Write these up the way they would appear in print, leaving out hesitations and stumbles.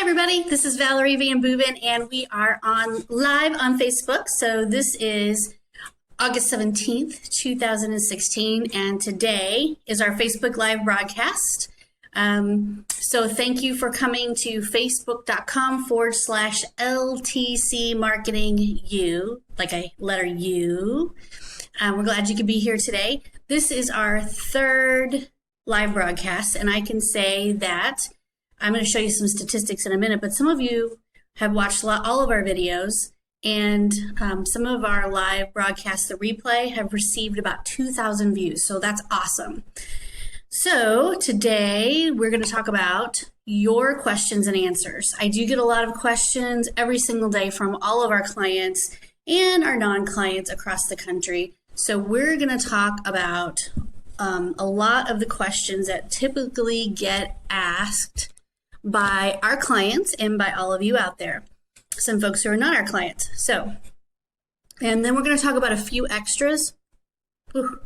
everybody, this is Valerie Van Boeven, and we are live on Facebook. So this is August 17th, 2016, and today is our Facebook Live broadcast. So thank you for coming to facebook.com/LTC Marketing U, like a letter U. We're glad you could be here today. This is our third live broadcast, and I can say that I'm going to show you some statistics in a minute, but some of you have watched all of our videos, and some of our live broadcasts, the replay, have received about 2,000 views, so that's awesome. So today we're going to talk about your questions and answers. I do get a lot of questions every single day from all of our clients and our non-clients across the country. So we're going to talk about a lot of the questions that typically get asked by our clients and by all of you out there, some folks who are not our clients. So, and then we're going to talk about a few extras. We're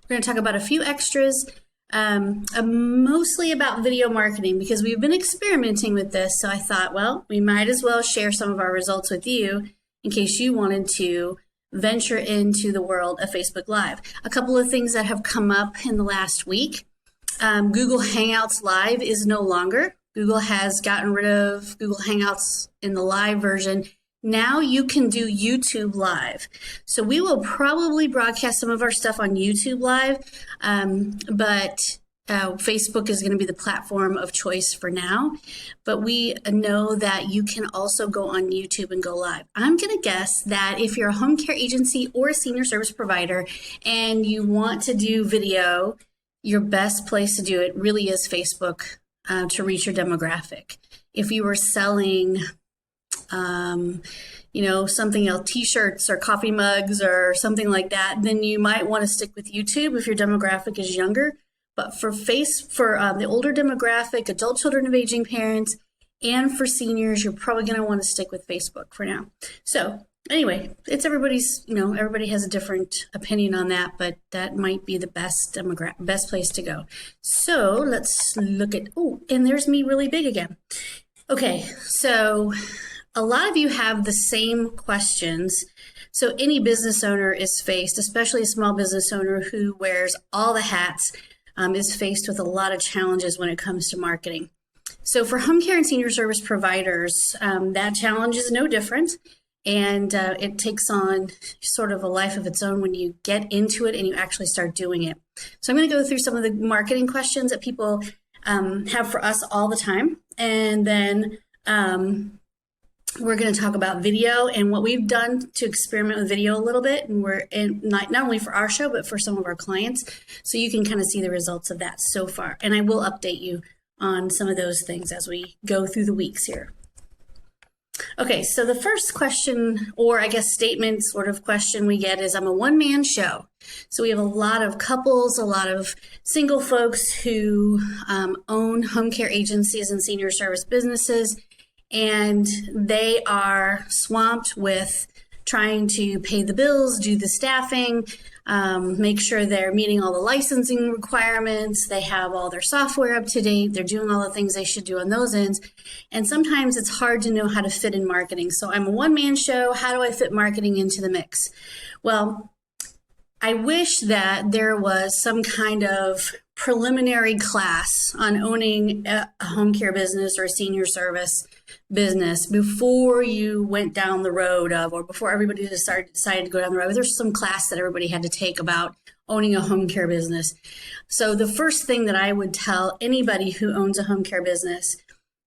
going to talk about a few extras, mostly about video marketing, because we've been experimenting with this. So I thought, well, we might as well share some of our results with you in case you wanted to venture into the world of Facebook Live. A couple of things that have come up in the last week. Google Hangouts Live is no longer. Google has gotten rid of Google Hangouts in the live version. Now you can do YouTube Live. So we will probably broadcast some of our stuff on YouTube Live, but Facebook is going to be the platform of choice for now. But we know that you can also go on YouTube and go live. I'm going to guess that if you're a home care agency or a senior service provider and you want to do video, your best place to do it really is Facebook. To reach your demographic. If you were selling, something else, t-shirts or coffee mugs or something like that, then you might want to stick with YouTube if your demographic is younger. But for the older demographic, adult children of aging parents, and for seniors, you're probably going to want to stick with Facebook for now. So anyway, it's everybody's, everybody has a different opinion on that, but that might be the best place to go. So let's look at, and there's me really big again. Okay, so a lot of you have the same questions. So any business owner is faced, especially a small business owner who wears all the hats, is faced with a lot of challenges when it comes to marketing. So for home care and senior service providers, that challenge is no different. And it takes on sort of a life of its own when you get into it and you actually start doing it. So I'm going to go through some of the marketing questions that people have for us all the time. And then we're going to talk about video and what we've done to experiment with video a little bit. And not only for our show, but for some of our clients. So you can kind of see the results of that so far. And I will update you on some of those things as we go through the weeks here. Okay, so the first question, or I guess statement sort of question we get is, I'm a one-man show. So we have a lot of couples, a lot of single folks who own home care agencies and senior service businesses, and they are swamped with trying to pay the bills, do the staffing, make sure they're meeting all the licensing requirements, they have all their software up to date, they're doing all the things they should do on those ends. And sometimes it's hard to know how to fit in marketing. So I'm a one-man show. How do I fit marketing into the mix? Well, I wish that there was some kind of preliminary class on owning a home care business or a senior service business before you went down the road of, or before everybody decided to go down the road. There's some class that everybody had to take about owning a home care business. So the first thing that I would tell anybody who owns a home care business,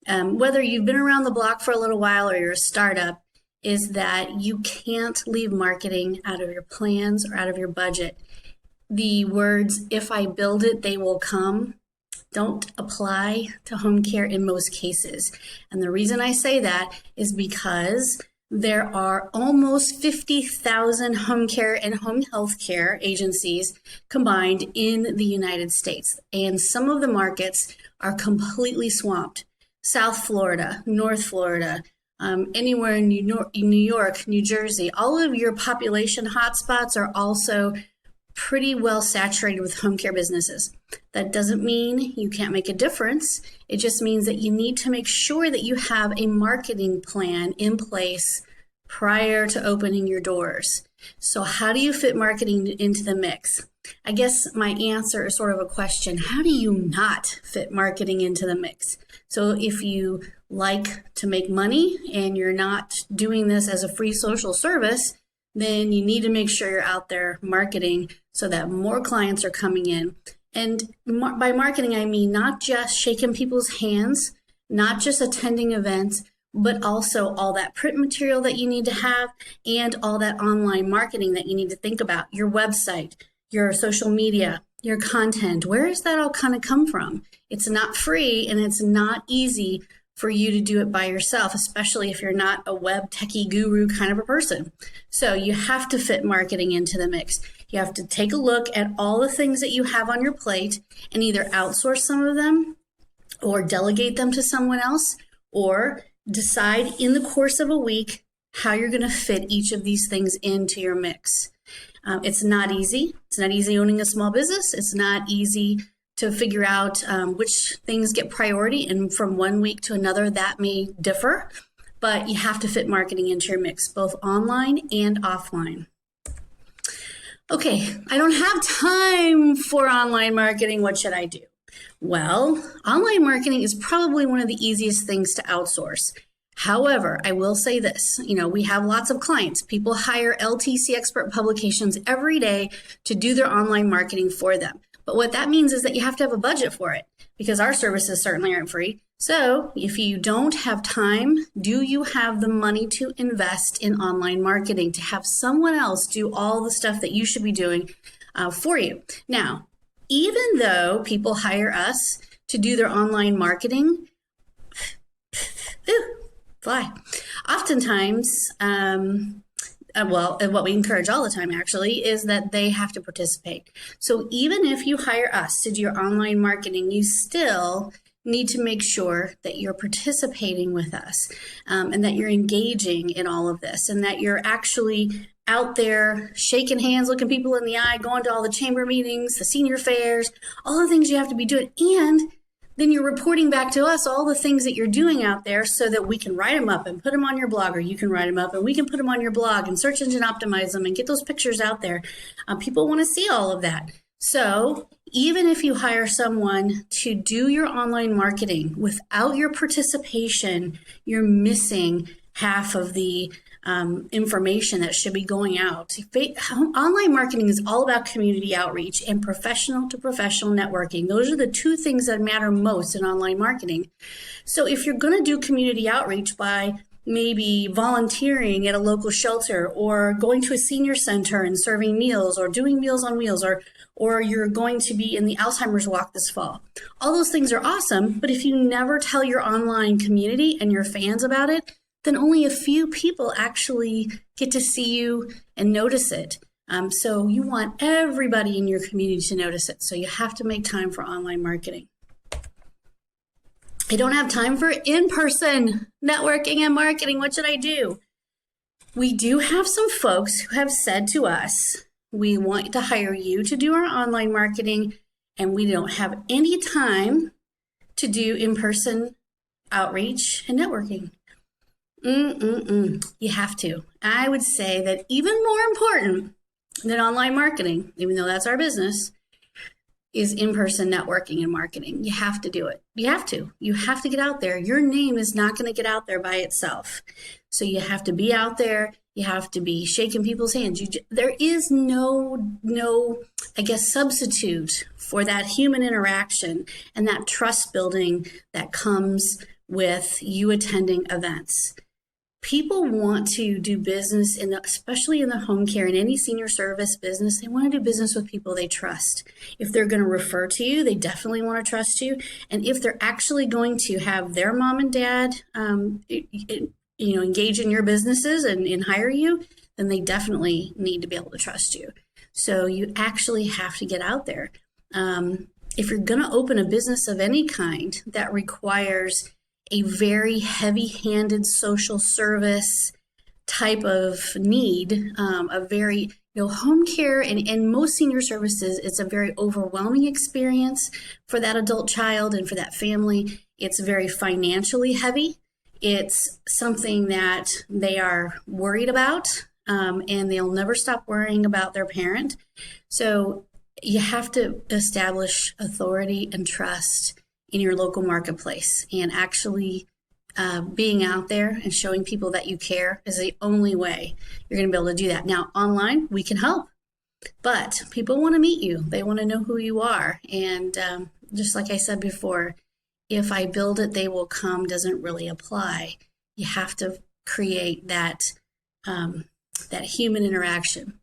whether you've been around the block for a little while or you're a startup, is that you can't leave marketing out of your plans or out of your budget. The words, if I build it, they will come, don't apply to home care in most cases. And the reason I say that is because there are almost 50,000 home care and home health care agencies combined in the United States. And some of the markets are completely swamped. South Florida, North Florida, anywhere in New York, New Jersey, all of your population hotspots are also pretty well saturated with home care businesses. That doesn't mean you can't make a difference. It just means that you need to make sure that you have a marketing plan in place prior to opening your doors. So how do you fit marketing into the mix? I guess my answer is sort of a question. How do you not fit marketing into the mix? So if you like to make money and you're not doing this as a free social service, then you need to make sure you're out there marketing so that more clients are coming in. And by marketing, I mean not just shaking people's hands, not just attending events, but also all that print material that you need to have and all that online marketing that you need to think about, your website, your social media, your content. Where does that all kind of come from? It's not free and it's not easy for you to do it by yourself, especially if you're not a web techie guru kind of a person. So you have to fit marketing into the mix. You have to take a look at all the things that you have on your plate and either outsource some of them or delegate them to someone else, or decide in the course of a week how you're going to fit each of these things into your mix. It's not easy. It's not easy owning a small business. It's not easy to figure out which things get priority, and from one week to another that may differ, but you have to fit marketing into your mix, both online and offline. Okay, I don't have time for online marketing. What should I do? Well, online marketing is probably one of the easiest things to outsource. However, I will say this, we have lots of clients. People hire LTC expert publications every day to do their online marketing for them. But what that means is that you have to have a budget for it, because our services certainly aren't free. So if you don't have time, do you have the money to invest in online marketing, to have someone else do all the stuff that you should be doing for you? Now, even though people hire us to do their online marketing, oftentimes, what we encourage all the time actually is that they have to participate. So even if you hire us to do your online marketing, you still need to make sure that you're participating with us and that you're engaging in all of this and that you're actually out there shaking hands, looking people in the eye, going to all the chamber meetings, the senior fairs, all the things you have to be doing. And then you're reporting back to us all the things that you're doing out there so that we can write them up and put them on your blog, or you can write them up and we can put them on your blog and search engine optimize them and get those pictures out there. People want to see all of that. So even if you hire someone to do your online marketing without your participation, you're missing half of the information that should be going out. Online marketing is all about community outreach and professional to professional networking. Those are the two things that matter most in online marketing. So if you're going to do community outreach by maybe volunteering at a local shelter or going to a senior center and serving meals or doing Meals on Wheels, or you're going to be in the Alzheimer's walk this fall, all those things are awesome. But if you never tell your online community and your fans about it, then only a few people actually get to see you and notice it. So you want everybody in your community to notice it. So you have to make time for online marketing. I don't have time for in-person networking and marketing. What should I do? We do have some folks who have said to us, we want to hire you to do our online marketing, and we don't have any time to do in-person outreach and networking. You have to. I would say that even more important than online marketing, even though that's our business, is in-person networking and marketing. You have to do it. You have to. You have to get out there. Your name is not going to get out there by itself. So you have to be out there. You have to be shaking people's hands. There is no, I guess, substitute for that human interaction and that trust building that comes with you attending events. People want to do business, especially in the home care and any senior service business. They want to do business with people they trust. If they're going to refer to you, they definitely want to trust you. And if they're actually going to have their mom and dad, engage in your businesses and hire you, then they definitely need to be able to trust you. So you actually have to get out there. If you're going to open a business of any kind that requires a very heavy-handed social service type of need, Home care and most senior services, it's a very overwhelming experience for that adult child and for that family. It's very financially heavy. It's something that they are worried about, and they'll never stop worrying about their parent. So you have to establish authority and trust in your local marketplace, and actually being out there and showing people that you care is the only way you're going to be able to do that. Now, online, we can help, but people want to meet you. They want to know who you are. And just like I said before, if I build it, they will come doesn't really apply. You have to create that human interaction.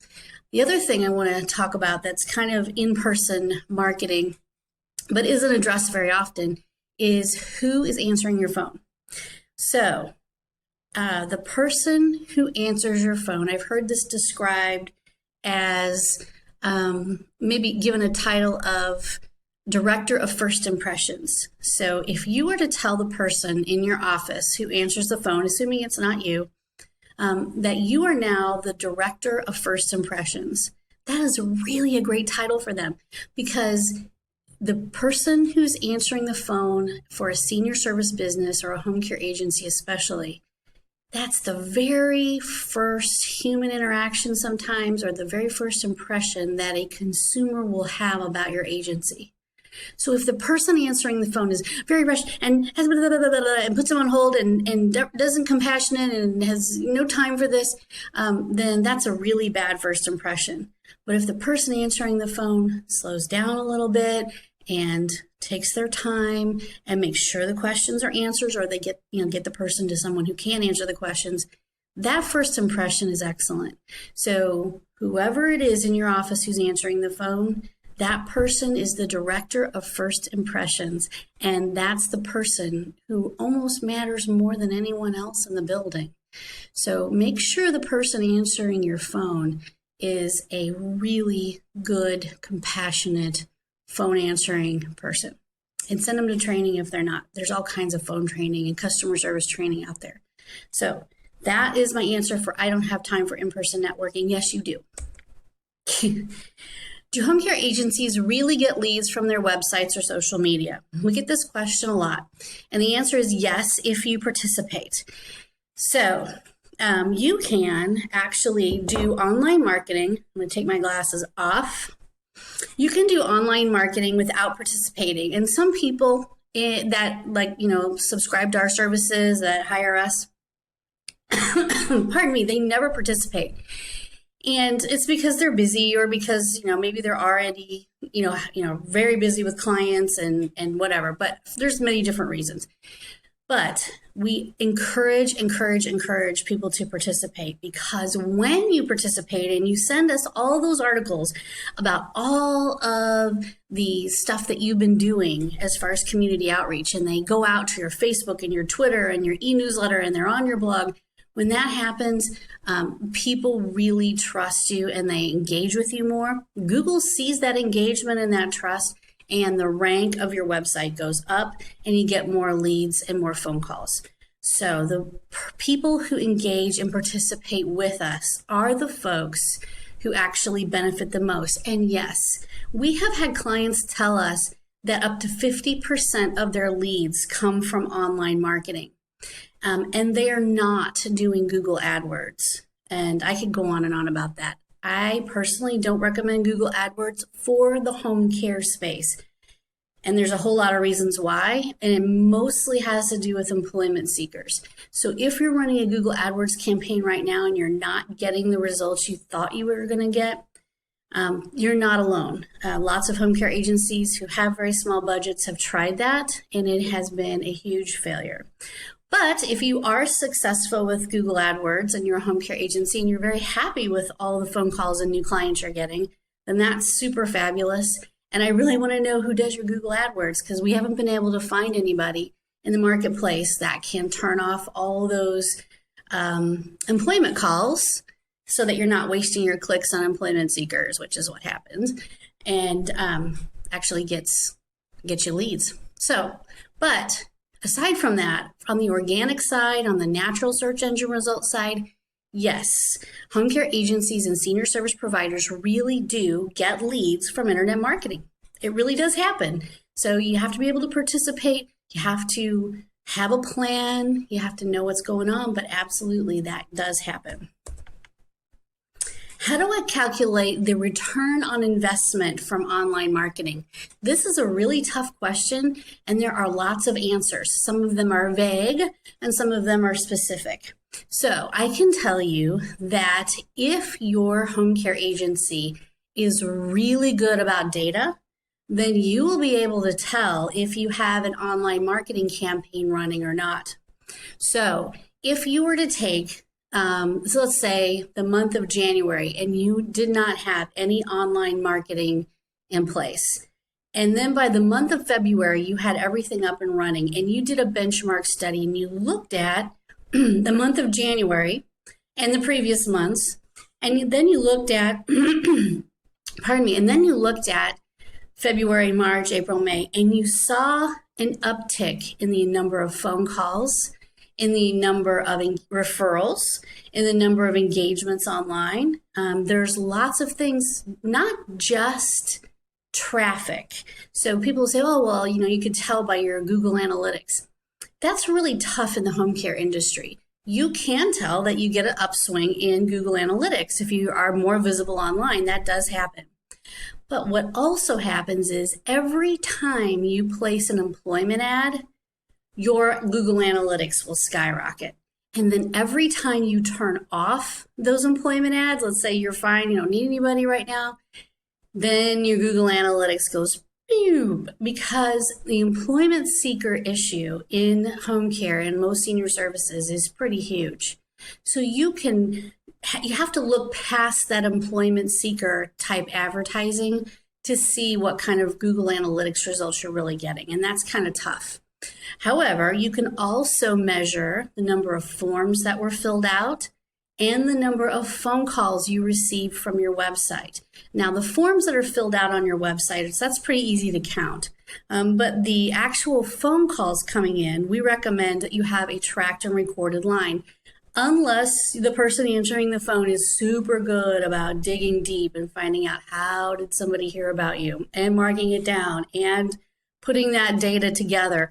The other thing I want to talk about that's kind of in-person marketing, but isn't addressed very often, is who is answering your phone. So the person who answers your phone, I've heard this described as maybe given a title of Director of First Impressions. So if you were to tell the person in your office who answers the phone, assuming it's not you, that you are now the Director of First Impressions, that is really a great title for them, because the person who's answering the phone for a senior service business or a home care agency especially, that's the very first human interaction sometimes, or the very first impression that a consumer will have about your agency. So if the person answering the phone is very rushed and has blah, blah, blah, blah, blah, and puts them on hold and doesn't compassionate and has no time for this, then that's a really bad first impression. But if the person answering the phone slows down a little bit and takes their time and makes sure the questions are answers, or they get the person to someone who can answer the questions, that first impression is excellent. So whoever it is in your office who's answering the phone, that person is the Director of First Impressions, and that's the person who almost matters more than anyone else in the building. So make sure the person answering your phone is a really good, compassionate phone answering person, and send them to training if they're not. There's all kinds of phone training and customer service training out there. So that is my answer for I don't have time for in-person networking. Yes, you do. Do home care agencies really get leads from their websites or social media? We get this question a lot, and the answer is yes, if you participate. So you can actually do online marketing. I'm going to take my glasses off. You can do online marketing without participating. And some people that subscribe to our services, that hire us, pardon me, they never participate. And it's because they're busy, or because, maybe they're already, very busy with clients and whatever, but there's many different reasons. But we encourage people to participate, because when you participate and you send us all those articles about all of the stuff that you've been doing as far as community outreach, and they go out to your Facebook and your Twitter and your e-newsletter and they're on your blog, when that happens, people really trust you and they engage with you more. Google sees that engagement and that trust, and the rank of your website goes up, and you get more leads and more phone calls. So the people who engage and participate with us are the folks who actually benefit the most. And yes, we have had clients tell us that up to 50% of their leads come from online marketing. And they are not doing Google AdWords. And I could go on and on about that. I personally don't recommend Google AdWords for the home care space. And there's a whole lot of reasons why. And it mostly has to do with employment seekers. So if you're running a Google AdWords campaign right now and you're not getting the results you thought you were going to get, you're not alone. Lots of home care agencies who have very small budgets have tried that, and it has been a huge failure. But if you are successful with Google AdWords and you're a home care agency and you're very happy with all the phone calls and new clients you're getting, then that's super fabulous. And I really want to know who does your Google AdWords, because we haven't been able to find anybody in the marketplace that can turn off all those employment calls so that you're not wasting your clicks on employment seekers, which is what happens, and actually gets you leads. So, but aside from that, on the organic side, on the natural search engine results side, Yes, home care agencies and senior service providers really do get leads from internet marketing. It really does happen. So you have to be able to participate. You have to have a plan. You have to know what's going on, but absolutely that does happen. How do I calculate the return on investment from online marketing? This is a really tough question, and there are lots of answers. Some of them are vague, and some of them are specific. So I can tell you that if your home care agency is really good about data, then you will be able to tell if you have an online marketing campaign running or not. So if you were to take so let's say the month of January and you did not have any online marketing in place. And then by the month of February, you had everything up and running and you did a benchmark study and you looked at the month of January and the previous months. And then you looked at, pardon me, and then you looked at February, March, April, May, and you saw an uptick in the number of phone calls, in the number of referrals, in the number of engagements online. There's lots of things, not just traffic. So people say, oh, well, you could tell by your Google Analytics. That's really tough in the home care industry. You can tell that you get an upswing in Google Analytics. If you are more visible online, that does happen. But what also happens is every time you place an employment ad, your Google Analytics will skyrocket. And then every time you turn off those employment ads, let's say you're fine, you don't need anybody right now, then your Google Analytics goes boom, because the employment seeker issue in home care and most senior services is pretty huge. So you have to look past that employment seeker type advertising to see what kind of Google Analytics results you're really getting. And that's kind of tough. However, you can also measure the number of forms that were filled out and the number of phone calls you received from your website. Now, the forms that are filled out on your website, that's pretty easy to count. But the actual phone calls coming in, we recommend that you have a tracked and recorded line, unless the person answering the phone is super good about digging deep and finding out how did somebody hear about you and marking it down and putting that data together.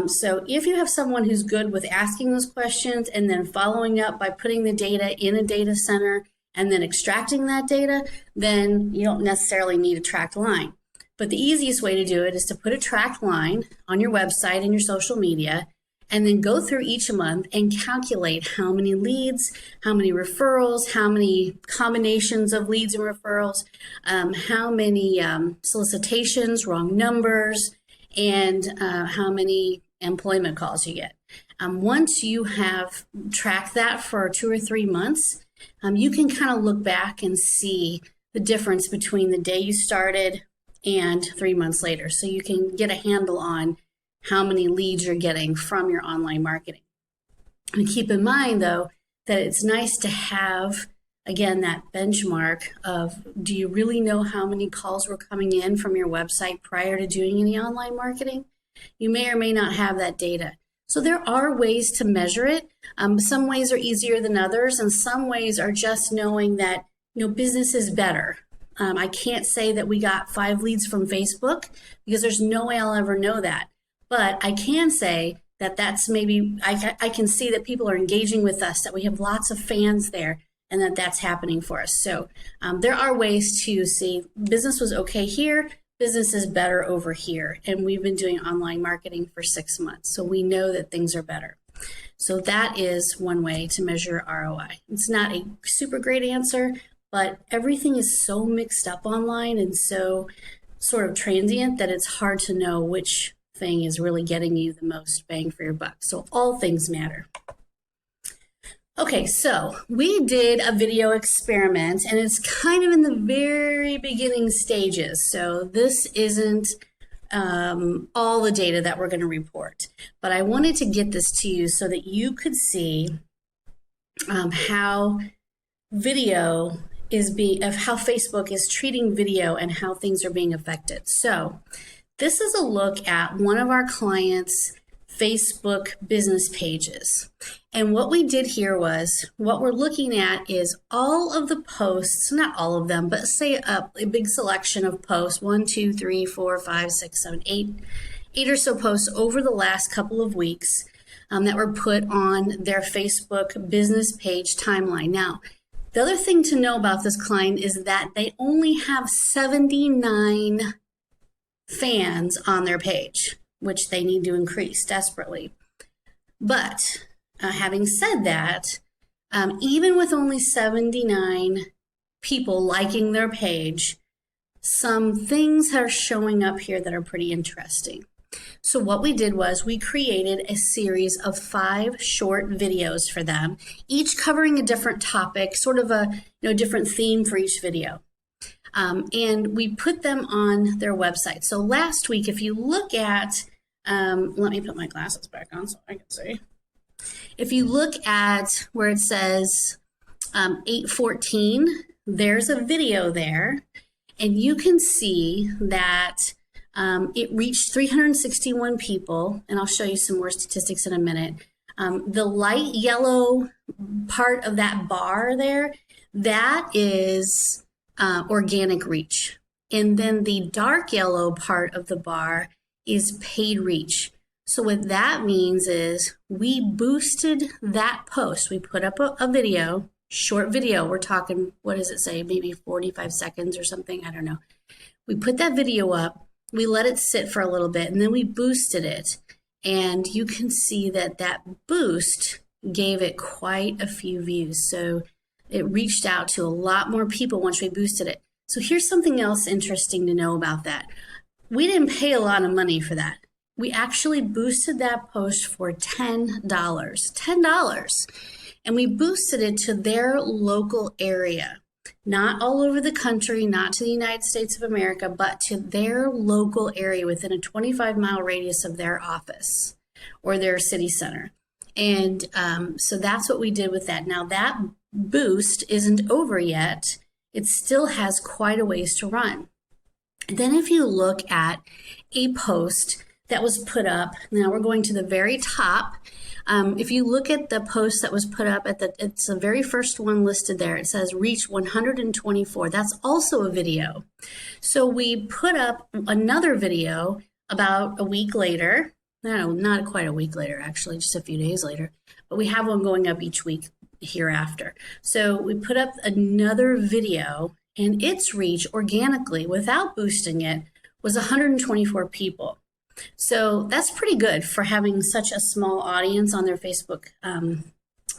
So if you have someone who's good with asking those questions and then following up by putting the data in a data center and then extracting that data, then you don't necessarily need a tracked line. But the easiest way to do it is to put a tracked line on your website and your social media, and then go through each month and calculate how many leads, how many referrals, how many combinations of leads and referrals, how many solicitations, wrong numbers, and how many employment calls you get. Once you have tracked that for 2 or 3 months, you can kind of look back and see the difference between the day you started and 3 months later. So you can get a handle on how many leads you're getting from your online marketing. And keep in mind, though, that it's nice to have, again, that benchmark of, do you really know how many calls were coming in from your website prior to doing any online marketing? You may or may not have that data. So there are ways to measure it. Some ways are easier than others, and some ways are just knowing that business is better. I can't say that we got 5 leads from Facebook because there's no way I'll ever know that. But I can say that that's maybe, I can see that people are engaging with us, that we have lots of fans there, and that that's happening for us. So there are ways to see business was okay here, business is better over here. And we've been doing online marketing for 6 months, so we know that things are better. So that is one way to measure ROI. It's not a super great answer, but everything is so mixed up online and so sort of transient that it's hard to know which thing is really getting you the most bang for your buck. So all things matter. Okay, so we did a video experiment and it's kind of in the very beginning stages. So this isn't all the data that we're going to report, but I wanted to get this to you so that you could see how video is how Facebook is treating video and how things are being affected. So this is a look at one of our clients' Facebook business pages. And what we did here was, what we're looking at is all of the posts, not all of them, but say a big selection of posts, 1, 2, 3, 4, 5, 6, 7, 8 or so posts over the last couple of weeks that were put on their Facebook business page timeline. Now, the other thing to know about this client is that they only have 79 fans on their page, which they need to increase desperately. But having said that, even with only 79 people liking their page, some things are showing up here that are pretty interesting. So what we did was we created a series of 5 short videos for them, each covering a different topic, sort of a different theme for each video. And we put them on their website. So last week, if you look at, let me put my glasses back on so I can see. If you look at where it says 8:14, there's a video there, and you can see that it reached 361 people, and I'll show you some more statistics in a minute. The light yellow part of that bar there, that is organic reach. And then the dark yellow part of the bar is paid reach. So what that means is we boosted that post. We put up a video, short video. We're talking, what does it say? Maybe 45 seconds or something. I don't know. We put that video up. We let it sit for a little bit, and then we boosted it. And you can see that that boost gave it quite a few views. So it reached out to a lot more people once we boosted it. So here's something else interesting to know about that. We didn't pay a lot of money for that. We actually boosted that post for $10. $10. And we boosted it to their local area. Not all over the country, not to the United States of America, but to their local area within a 25-mile radius of their office or their city center. And so that's what we did with that. Now that boost isn't over yet. It still has quite a ways to run. Then if you look at a post that was put up, now we're going to the very top. If you look at the post that was put up it's the very first one listed there. It says reach 124. That's also a video. So we put up another video about a week later. No, not quite a week later, actually, just a few days later. But we have one going up each week hereafter. So we put up another video, and its reach organically, without boosting it, was 124 people. So that's pretty good for having such a small audience on their Facebook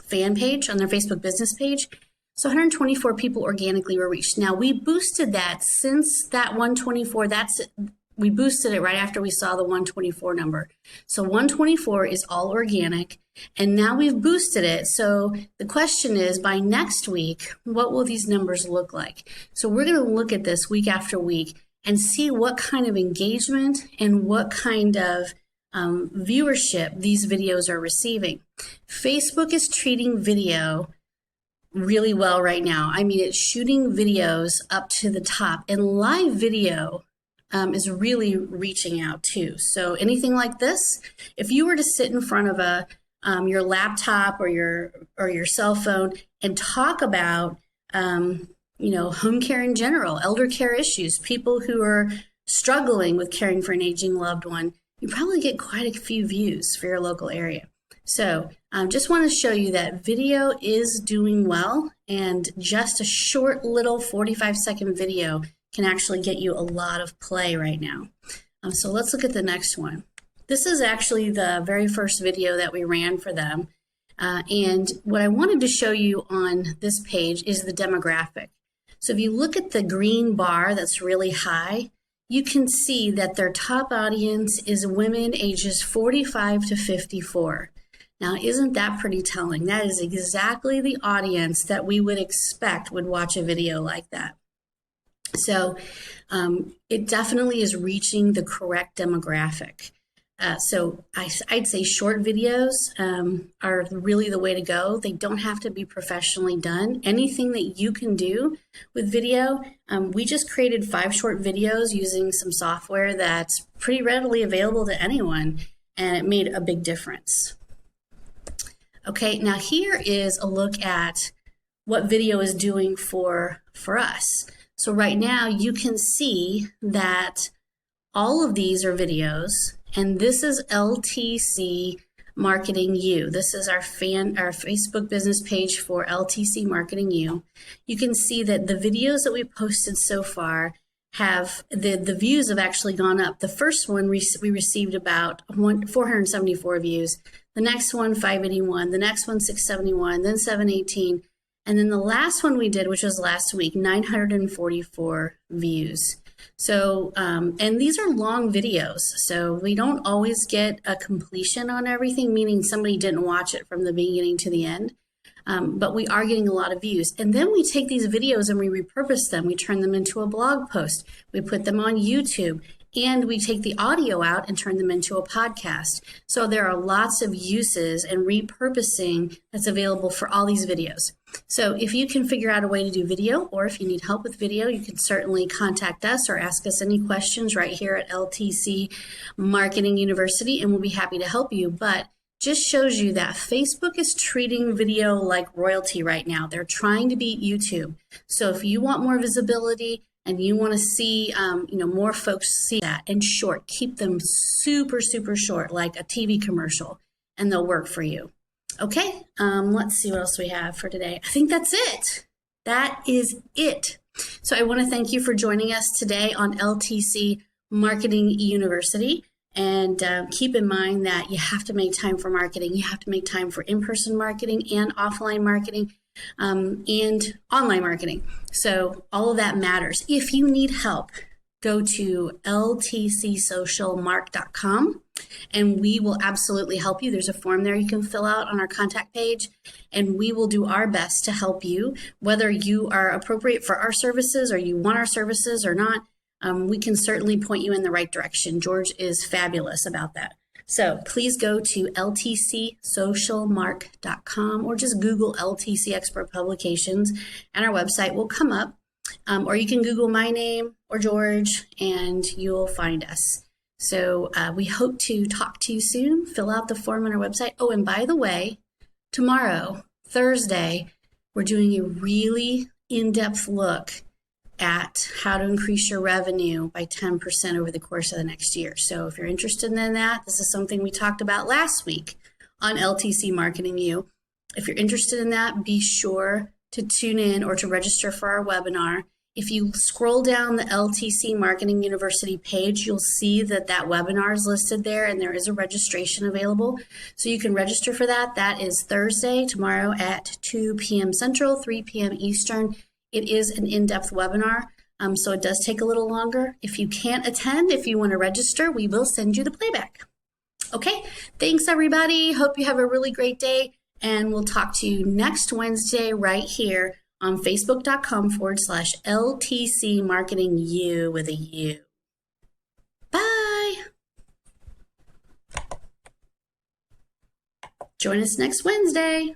fan page, on their Facebook business page. So 124 people organically were reached. Now we boosted that since that 124, we boosted it right after we saw the 124 number. So 124 is all organic, and now we've boosted it. So the question is, by next week, what will these numbers look like? So we're going to look at this week after week and see what kind of engagement and what kind of viewership these videos are receiving. Facebook is treating video really well right now. I mean, it's shooting videos up to the top, and live video is really reaching out too. So anything like this, if you were to sit in front of your laptop or your cell phone and talk about home care in general, elder care issues, people who are struggling with caring for an aging loved one, you probably get quite a few views for your local area. So just want to show you that video is doing well, and just a short little 45-second video can actually get you a lot of play right now. So let's look at the next one. This is actually the very first video that we ran for them. And what I wanted to show you on this page is the demographic. So if you look at the green bar that's really high, you can see that their top audience is women ages 45 to 54. Now, isn't that pretty telling? That is exactly the audience that we would expect would watch a video like that. So it definitely is reaching the correct demographic. So I'd say short videos are really the way to go. They don't have to be professionally done. Anything that you can do with video, we just created 5 short videos using some software that's pretty readily available to anyone. and it made a big difference. Okay, now here is a look at what video is doing for us. So right now you can see that all of these are videos, and this is LTC Marketing You. This is our Facebook business page for LTC Marketing You. You can see that the videos that we posted so far have the views have actually gone up. The first one we received about 474 views. The next one 581. The next one 671. Then 718. And then the last one we did, which was last week, 944 views. So, and these are long videos, so we don't always get a completion on everything, meaning somebody didn't watch it from the beginning to the end, but we are getting a lot of views. And then we take these videos and we repurpose them. We turn them into a blog post. We put them on YouTube, and we take the audio out and turn them into a podcast. So there are lots of uses and repurposing that's available for all these videos. So if you can figure out a way to do video, or if you need help with video, you can certainly contact us or ask us any questions right here at LTC Marketing University, and we'll be happy to help you. But just shows you that Facebook is treating video like royalty right now. They're trying to beat YouTube. So if you want more visibility and you want to see, more folks see that, and short, keep them super, super short, like a TV commercial, and they'll work for you. Okay, let's see what else we have for today. I think that's it. That is it. So I want to thank you for joining us today on LTC Marketing University. And keep in mind that you have to make time for marketing. You have to make time for in-person marketing and offline marketing and online marketing. So all of that matters. If you need help, go to ltcsocialmark.com and we will absolutely help you. There's a form there you can fill out on our contact page, and we will do our best to help you, whether you are appropriate for our services or you want our services or not. We can certainly point you in the right direction. George is fabulous about that. So please go to ltcsocialmark.com or just Google LTC Expert Publications and our website will come up. Or you can Google my name or George and you'll find us. So we hope to talk to you soon. Fill out the form on our website. Oh, and by the way, tomorrow, Thursday, we're doing a really in-depth look at how to increase your revenue by 10% over the course of the next year. So if you're interested in that, this is something we talked about last week on LTC Marketing You. If you're interested in that, be sure to tune in or to register for our webinar. If you scroll down the LTC Marketing University page, you'll see that webinar is listed there and there is a registration available. So you can register for that. That is Thursday, tomorrow at 2 p.m. Central, 3 p.m. Eastern. It is an in-depth webinar, so it does take a little longer. If you can't attend, if you want to register, we will send you the playback. Okay, thanks everybody. Hope you have a really great day, and we'll talk to you next Wednesday right here on facebook.com/LTC Marketing U with a U. Bye. Join us next Wednesday.